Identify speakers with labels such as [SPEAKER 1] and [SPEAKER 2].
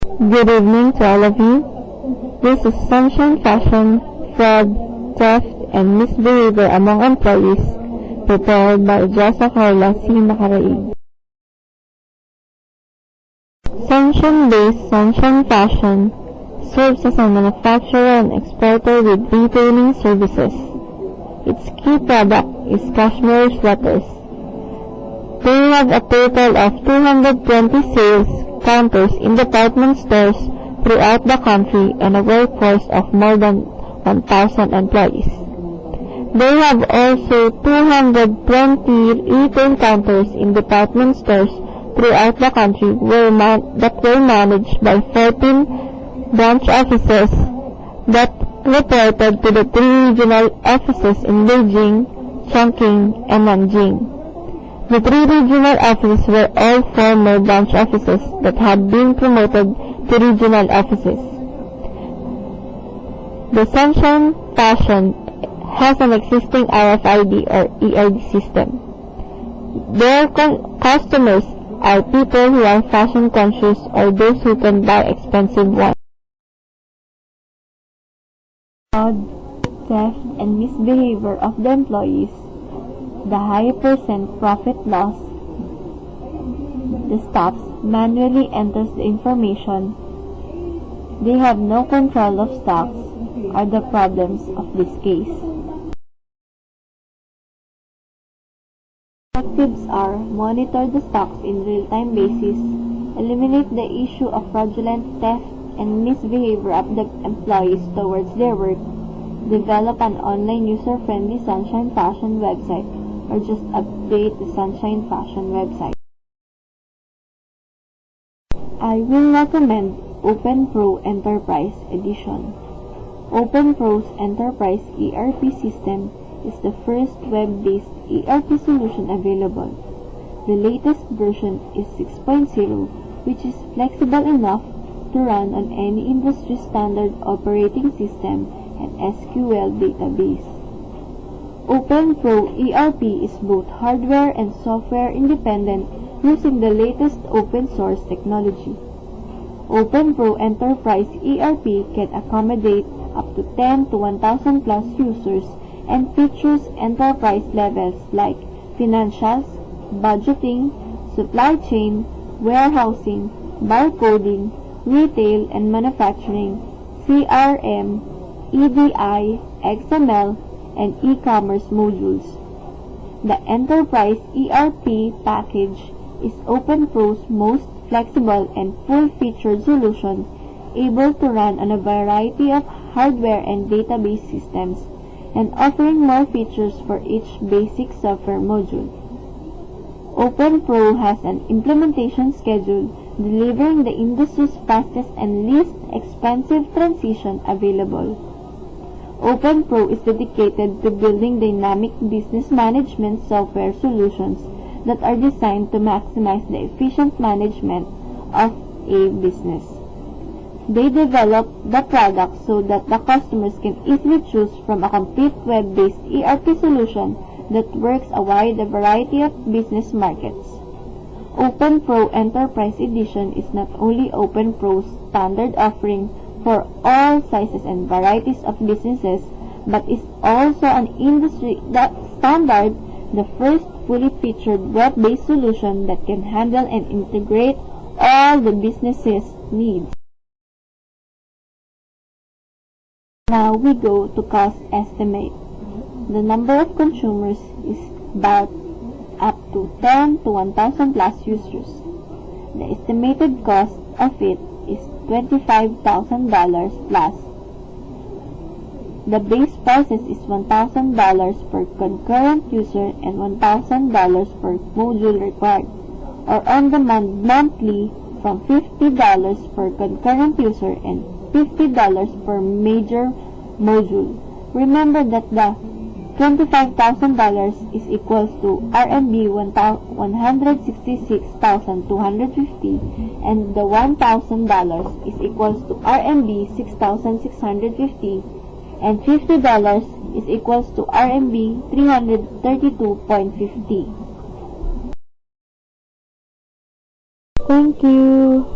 [SPEAKER 1] Good evening to all of you. This is Sunshine Fashion, Fraud, Theft, and Misbehavior Among Employees, prepared by Jessa Carla C. Macaraig. Sunshine-based Sunshine Fashion serves as a manufacturer and exporter with retailing services. Its key product is cashmere sweaters. They have a total of 220 sales counters in department stores throughout the country and a workforce of more than 1,000 employees. They have also 220 retail counters in department stores throughout the country that were managed by 14 branch offices that reported to the 3 regional offices in Beijing, Chongqing, and Nanjing. The 3 regional offices were all former branch offices that had been promoted to regional offices. The Sunshine Fashion has an existing RFID or ERD system. Their customers are people who are fashion conscious or those who can buy expensive ones. Fraud, theft, and misbehavior of the employees, the high percent profit loss, the staff manually enters the information, they have no control of stocks, are the problems of this case. Objectives are monitor the stocks in real-time basis, eliminate the issue of fraudulent theft and misbehavior of the employees towards their work, develop an online user-friendly Sunshine Fashion website, or just update the Sunshine Fashion website. I will recommend OpenPro Enterprise Edition. OpenPro's Enterprise ERP system is the first web-based ERP solution available. The latest version is 6.0, which is flexible enough to run on any industry standard operating system and SQL database. OpenPro ERP is both hardware and software independent using the latest open source technology. OpenPro Enterprise ERP can accommodate up to 10 to 1,000 plus users and features enterprise levels like financials, budgeting, supply chain, warehousing, barcoding, retail and manufacturing, CRM, EDI, XML, and e-commerce modules. The Enterprise ERP package is OpenPro's most flexible and full-featured solution, able to run on a variety of hardware and database systems, and offering more features for each basic software module. OpenPro has an implementation schedule delivering the industry's fastest and least expensive transition available. OpenPro is dedicated to building dynamic business management software solutions that are designed to maximize the efficient management of a business. They develop the product so that the customers can easily choose from a complete web-based ERP solution that works a wide variety of business markets. OpenPro Enterprise Edition is not only OpenPro's standard offering for all sizes and varieties of businesses, but is also an industry standard, the first fully featured web-based solution that can handle and integrate all the business's needs. Now we go to cost estimate. The number of consumers is about up to 10 to 1,000 plus users. The estimated cost of it is $25,000 plus. The base prices is $1,000 per concurrent user and $1,000 per module required, or on-demand monthly from $50 per concurrent user and $50 per major module. Remember that the $25,000 is equals to RMB 166,250 and the $1,000 is equals to RMB 6,650 and $50 is equals to RMB 332.50. Thank you.